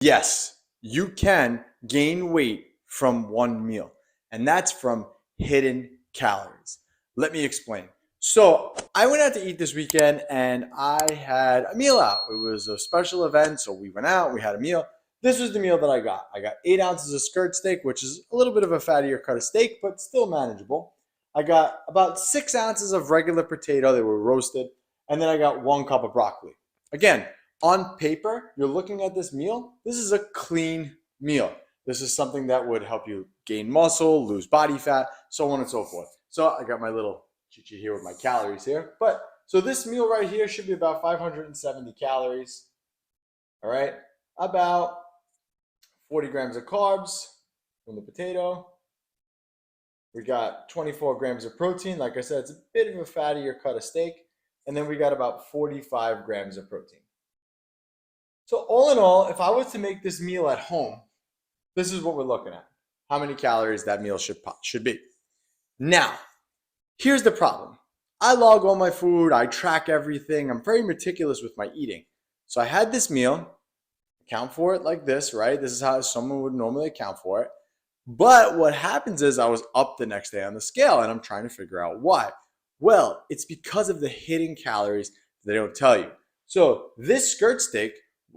Yes, you can gain weight from one meal, and that's from hidden calories. Let me explain. So, I went out to eat this weekend and I had a meal out. It was a special event, so we went out, we had a meal. This was the meal that I got. I got 8 ounces of skirt steak, which is a little bit of a fattier cut of steak, but still manageable. I got about 6 ounces of regular potato, they were roasted, and then I got 1 cup of broccoli. Again, on paper, you're looking at this meal, this is a clean meal. This is something that would help you gain muscle, lose body fat, so on and so forth. So I got my little cheat sheet here with my calories here. But so this meal right here should be about 570 calories. All right, about 40 grams of carbs from the potato. We got 24 grams of protein. Like I said, it's a bit of a fattier cut of steak. And then we got about 45 grams of protein. So all in all, if I was to make this meal at home, this is what we're looking at. How many calories that meal should be. Now, here's the problem. I log all my food. I track everything. I'm very meticulous with my eating. So I had this meal, account for it like this, right? This is how someone would normally account for it. But what happens is I was up the next day on the scale and I'm trying to figure out why. Well, it's because of the hidden calories they don't tell you. So this skirt steak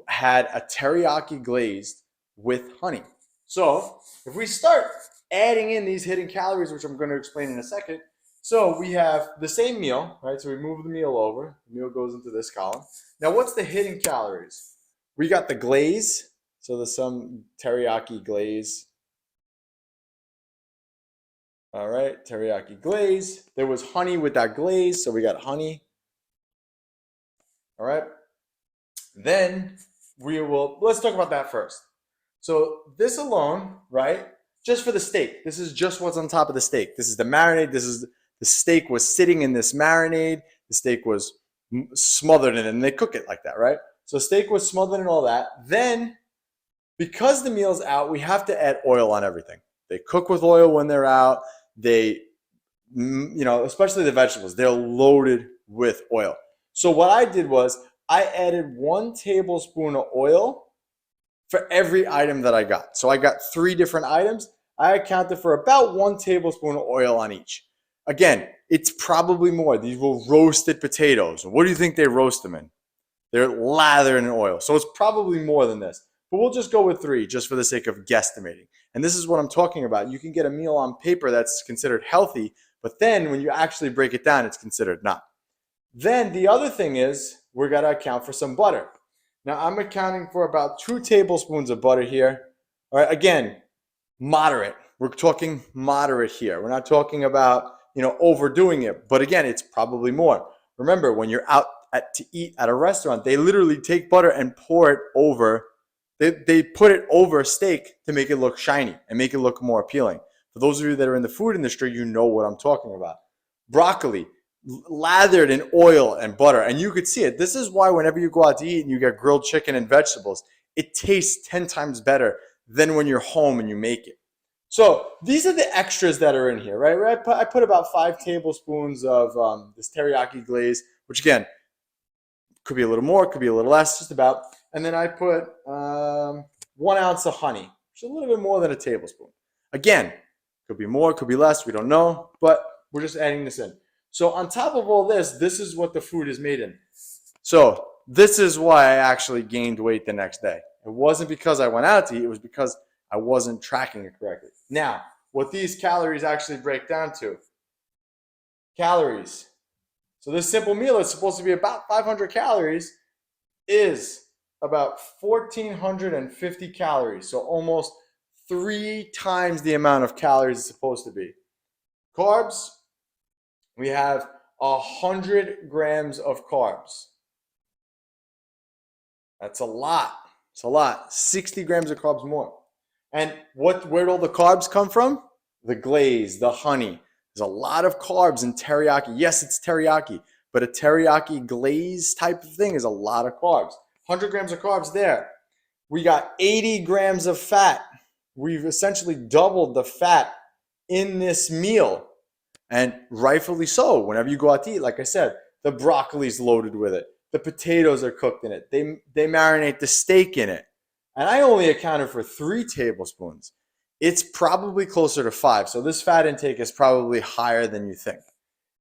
had a teriyaki glazed with honey. So if we start adding in these hidden calories, which I'm going to explain in a second, so we have the same meal, right? So we move the meal over. The meal goes into this column. Now, what's the hidden calories? We got the glaze. So there's some teriyaki glaze. All right, teriyaki glaze. There was honey with that glaze, so we got honey. All right. Then let's talk about that first. So this alone, right? Just for the steak. This is just what's on top of the steak. This is the marinade. The steak was sitting in this marinade. The steak was smothered in it, and they cook it like that, right? So steak was smothered in all that. Then, because the meal's out, we have to add oil on everything. They cook with oil when they're out. They, especially the vegetables, they're loaded with oil. So what I did was I added 1 tablespoon of oil for every item that I got. So I got 3 different items. I accounted for about 1 tablespoon of oil on each. Again, it's probably more. These were roasted potatoes. What do you think they roast them in? They're lathered in oil. So it's probably more than this. But we'll just go with 3 just for the sake of guesstimating. And this is what I'm talking about. You can get a meal on paper that's considered healthy, but then when you actually break it down, it's considered not. Then the other thing is we're going to account for some butter. Now I'm accounting for about 2 tablespoons of butter here. All right, again, moderate. We're talking moderate here. We're not talking about, overdoing it. But again, it's probably more. Remember, when you're out to eat at a restaurant, they literally take butter and pour it over. They put it over steak to make it look shiny and make it look more appealing. For those of you that are in the food industry, you know what I'm talking about. Broccoli, lathered in oil and butter. And you could see it. This is why whenever you go out to eat and you get grilled chicken and vegetables, it tastes 10 times better than when you're home and you make it. So these are the extras that are in here, right? I put about 5 tablespoons of this teriyaki glaze, which again, could be a little more, could be a little less, just about. And then I put 1 ounce of honey, which is a little bit more than a tablespoon. Again, could be more, could be less, we don't know, but we're just adding this in. So on top of all this, this is what the food is made in. So this is why I actually gained weight the next day. It wasn't because I went out to eat, it was because I wasn't tracking it correctly. Now, what these calories actually break down to. Calories. So this simple meal is supposed to be about 500 calories is about 1,450 calories. So almost 3 times the amount of calories it's supposed to be. Carbs, we have 100 grams of carbs. That's a lot. It's a lot. 60 grams of carbs more. And where'd all the carbs come from? The glaze, the honey. There's a lot of carbs in teriyaki. Yes, it's teriyaki, but a teriyaki glaze type of thing is a lot of carbs. 100 grams of carbs there. We got 80 grams of fat. We've essentially doubled the fat in this meal. And rightfully so. Whenever you go out to eat, like I said, the broccoli's loaded with it. The potatoes are cooked in it. They marinate the steak in it. And I only accounted for 3 tablespoons. It's probably closer to 5. So this fat intake is probably higher than you think.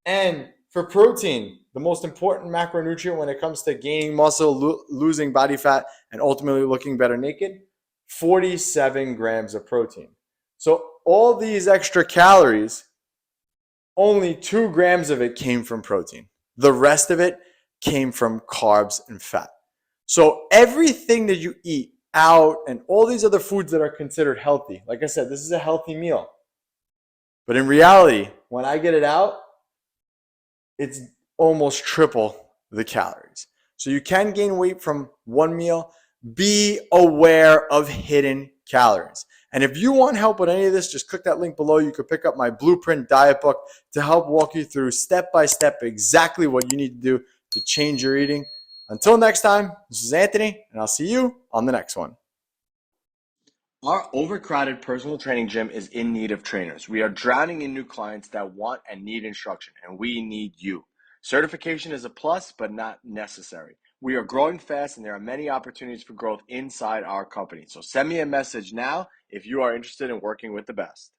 And for protein, the most important macronutrient when it comes to gaining muscle, losing body fat, and ultimately looking better naked, 47 grams of protein. So all these extra calories, only 2 grams of it came from protein. The rest of it came from carbs and fat. So everything that you eat out and all these other foods that are considered healthy, like I said, this is a healthy meal. But in reality, when I get it out, it's almost triple the calories. So you can gain weight from one meal. Be aware of hidden calories. And if you want help with any of this, just click that link below. You could pick up my Blueprint Diet Book to help walk you through step by step exactly what you need to do to change your eating. Until next time, this is Anthony, and I'll see you on the next one. Our overcrowded personal training gym is in need of trainers. We are drowning in new clients that want and need instruction, and we need you. Certification is a plus, but not necessary. We are growing fast, and there are many opportunities for growth inside our company. So send me a message now if you are interested in working with the best.